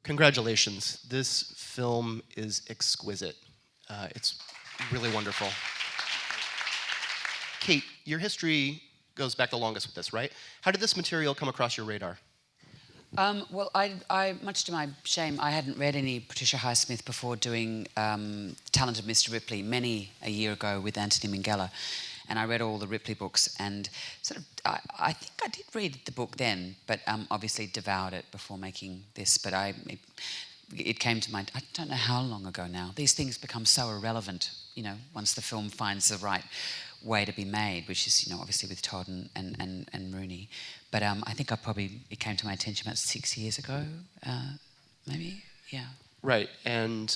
Congratulations. This film is exquisite. It's really wonderful. Kate, your history goes back the longest with this, right? How did this material come across your radar? Well, much to my shame, I hadn't read any Patricia Highsmith before doing Talented Mr. Ripley many a year ago with Anthony Minghella. And I read all the Ripley books, and sort of, I think I did read the book then, but obviously devoured it before making this. But it came to mind, I don't know how long ago now. These things become so irrelevant, once the film finds the right way to be made, which is, obviously with Todd and Rooney. But I think it came to my attention about 6 years ago, maybe, yeah. Right, and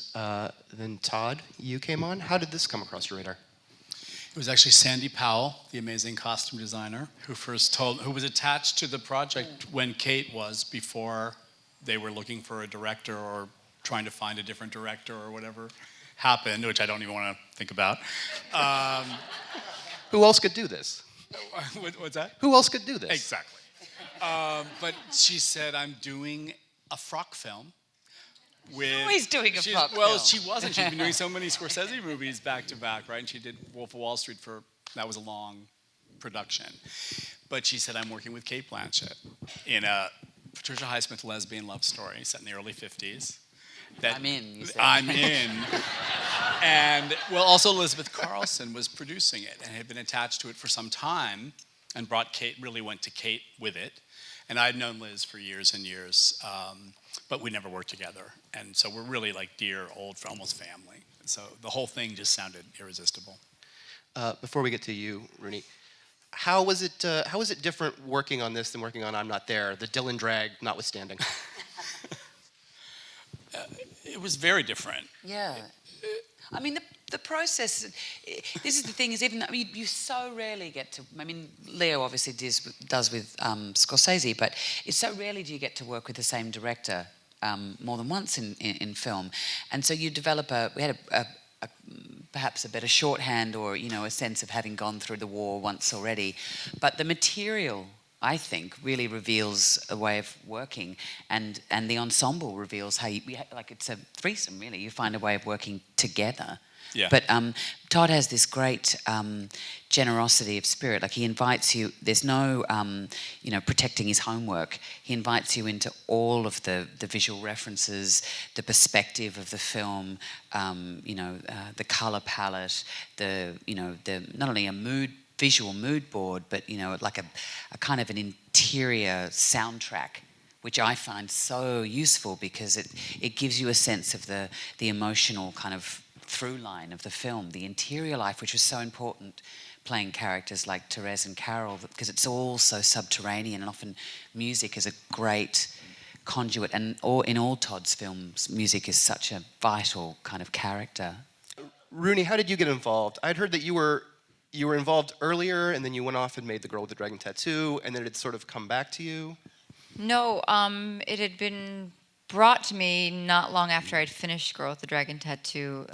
then Todd, you came on. How did this come across your radar? It was actually Sandy Powell, the amazing costume designer, who was attached to the project when Kate was, before they were looking for a director or trying to find a different director or whatever happened, which I don't even want to think about. Who else could do this? What's that? Who else could do this? Exactly. But she said, I'm doing a frock film. Always doing a frock film. Well, she wasn't. She's been doing so many Scorsese movies back to back, right? And she did Wolf of Wall Street that was a long production. But she said, I'm working with Cate Blanchett in a Patricia Highsmith lesbian love story set in the early 50s. I'm in, you said. I'm in. And, well, also Elizabeth Carlson was producing it and had been attached to it for some time and really went to Cate with it. And I'd known Liz for years and years, but we never worked together. And so we're really like dear, old, almost family. So the whole thing just sounded irresistible. Before we get to you, Rooney, how was it different working on this than working on I'm Not There, the Dylan drag notwithstanding? It was very different. Yeah. I mean, the process, this is the thing, is even though you so rarely get to, Leo obviously does with Scorsese, but it's so rarely do you get to work with the same director more than once in film. And so you develop we had perhaps a better shorthand or, a sense of having gone through the war once already. But the material, I think, really reveals a way of working, and the ensemble reveals how it's a threesome, really. You find a way of working together. Yeah. But Todd has this great generosity of spirit. Like, he invites you. There's no, protecting his homework. He invites you into all of the visual references, the perspective of the film, the color palette, the not only a visual mood board, but like a kind of an interior soundtrack, which I find so useful because it gives you a sense of the emotional kind of through line of the film, the interior life, which was so important playing characters like Therese and Carol, because it's all so subterranean, and often music is a great conduit, and in all Todd's films, music is such a vital kind of character. Rooney, how did you get involved? I'd heard that you were involved earlier, and then you went off and made The Girl with the Dragon Tattoo, and then it had sort of come back to you? No, it had been brought to me not long after I'd finished Girl with the Dragon Tattoo,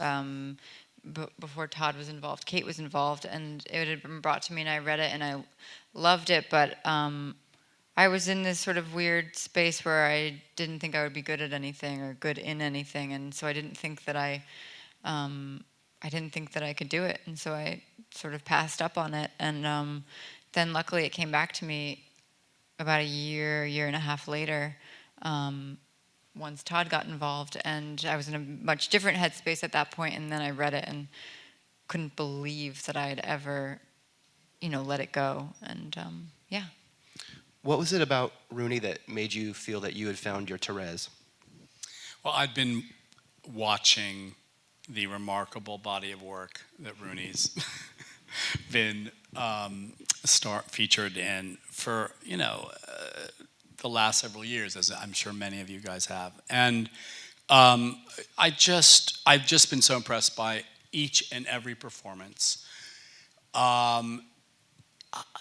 before Todd was involved. Kate was involved, and it had been brought to me, and I read it, and I loved it, but I was in this sort of weird space where I didn't think I would be good at anything or good in anything, and so I didn't think that I could do it, and so I sort of passed up on it, and then luckily it came back to me about a year and a half later, once Todd got involved, and I was in a much different headspace at that point, and then I read it and couldn't believe that I had ever, let it go, and yeah. What was it about Rooney that made you feel that you had found your Therese? Well, I'd been watching the remarkable body of work that Rooney's been featured in for, the last several years, as I'm sure many of you guys have. And I've just been so impressed by each and every performance.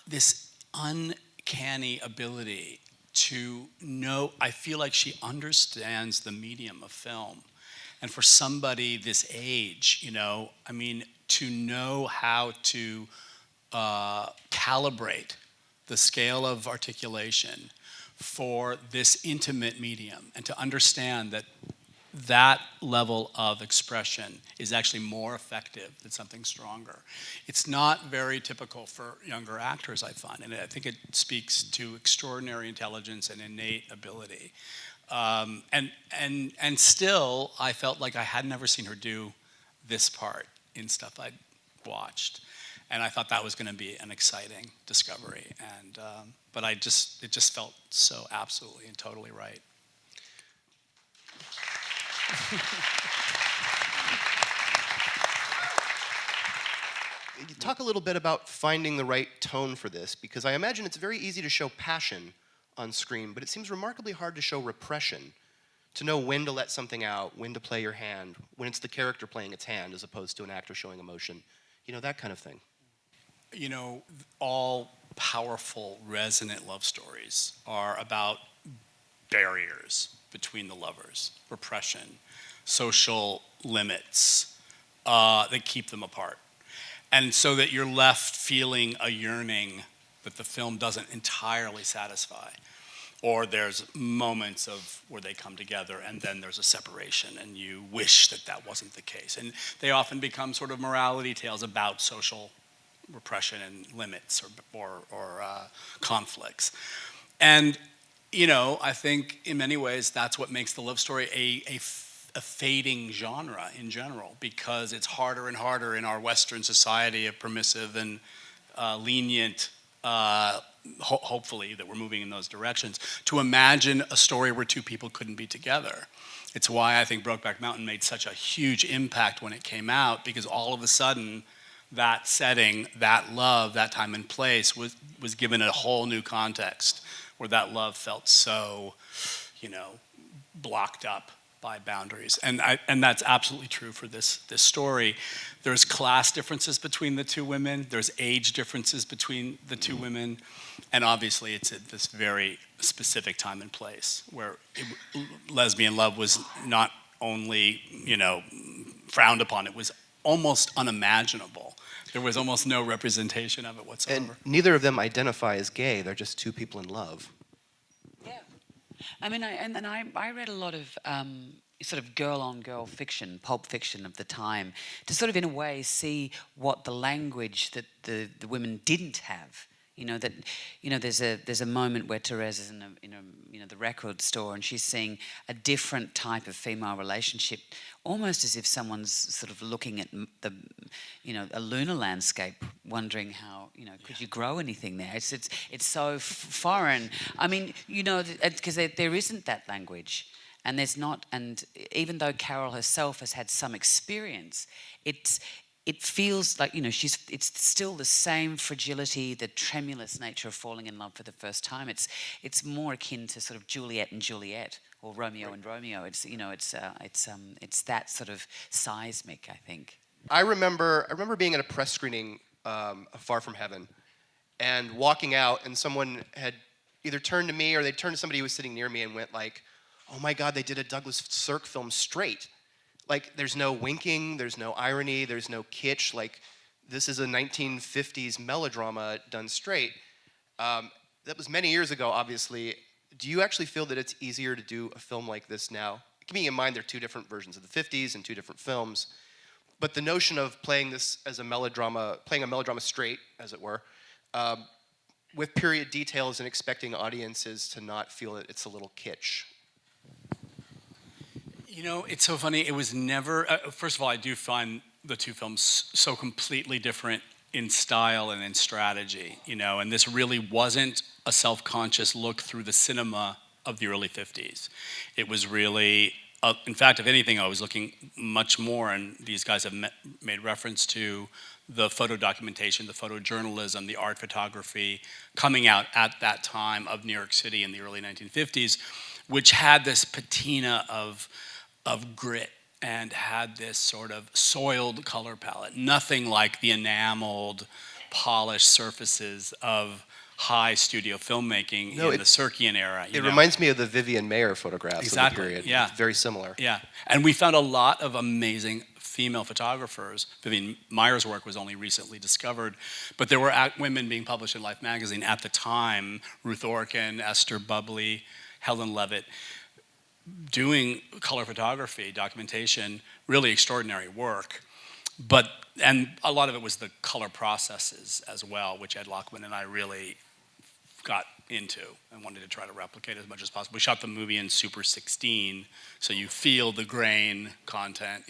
This uncanny ability to know, I feel like she understands the medium of film. And for somebody this age, to know how to calibrate the scale of articulation for this intimate medium, and to understand that that level of expression is actually more effective than something stronger. It's not very typical for younger actors, I find, and I think it speaks to extraordinary intelligence and innate ability. And still, I felt like I had never seen her do this part in stuff I'd watched, and I thought that was going to be an exciting discovery. And but it just felt so absolutely and totally right. You talk a little bit about finding the right tone for this, because I imagine it's very easy to show passion on screen, but it seems remarkably hard to show repression, to know when to let something out, when to play your hand, when it's the character playing its hand as opposed to an actor showing emotion, that kind of thing. All powerful, resonant love stories are about barriers between the lovers, repression, social limits that keep them apart. And so that you're left feeling a yearning that the film doesn't entirely satisfy. Or there's moments of where they come together and then there's a separation and you wish that that wasn't the case. And they often become sort of morality tales about social repression and limits or conflicts. And I think in many ways that's what makes the love story a fading genre in general, because it's harder and harder in our Western society of permissive and lenient, hopefully that we're moving in those directions, to imagine a story where two people couldn't be together. It's why I think Brokeback Mountain made such a huge impact when it came out, because all of a sudden that setting, that love, that time and place was given a whole new context where that love felt so, blocked up by boundaries. And that's absolutely true for this story. There's class differences between the two women. There's age differences between the two women. And obviously it's at this very specific time and place where lesbian love was not only, frowned upon, it was almost unimaginable. There was almost no representation of it whatsoever. And neither of them identify as gay. They're just two people in love. Yeah. I mean, I read a lot of sort of girl-on-girl fiction, pulp fiction of the time, to sort of in a way see what the language that the women didn't have. There's a moment where Therese is in the record store and she's seeing a different type of female relationship, almost as if someone's sort of looking at a lunar landscape, wondering how could you grow anything there? It's so foreign. I mean, because there isn't that language, and there's not. And even though Carol herself has had some experience, it feels like, it's still the same fragility, the tremulous nature of falling in love for the first time. It's more akin to sort of Juliet and Juliet, or Romeo and Romeo. It's that sort of seismic, I think. I remember being at a press screening of Far From Heaven and walking out, and someone had either turned to me or they turned to somebody who was sitting near me and went like, "Oh my God, they did a Douglas Sirk film straight." Like, there's no winking, there's no irony, there's no kitsch. Like, this is a 1950s melodrama done straight. That was many years ago, obviously. Do you actually feel that it's easier to do a film like this now? Keeping in mind there are two different versions of the 50s and two different films. But the notion of playing this as a melodrama, playing a melodrama straight, as it were, with period details and expecting audiences to not feel that it's a little kitsch. It's so funny. It was never, first of all, I do find the two films so completely different in style and in strategy, and this really wasn't a self-conscious look through the cinema of the early 50s. It was really, in fact, if anything, I was looking much more, and these guys have made reference to the photo documentation, the photojournalism, the art photography coming out at that time of New York City in the early 1950s, which had this patina of grit and had this sort of soiled color palette. Nothing like the enameled, polished surfaces of high studio filmmaking in the Sirkian era. It reminds me of the Vivian Maier photographs exactly, of the period. Yeah. It's very similar. Yeah, and we found a lot of amazing female photographers. Vivian Meyer's work was only recently discovered, but there were women being published in Life magazine at the time, Ruth Orkin, Esther Bubbly, Helen Levitt, doing color photography, documentation, really extraordinary work. And a lot of it was the color processes as well, which Ed Lockman and I really got into and wanted to try to replicate as much as possible. We shot the movie in Super 16, so you feel the grain content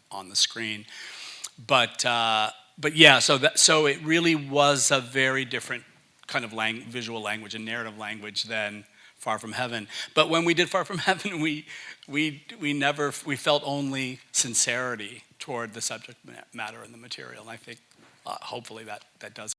on the screen. But yeah, so it really was a very different kind of visual language and narrative language than Far From Heaven. But when we did Far From Heaven, we felt only sincerity toward the subject matter and the material. And I think hopefully that does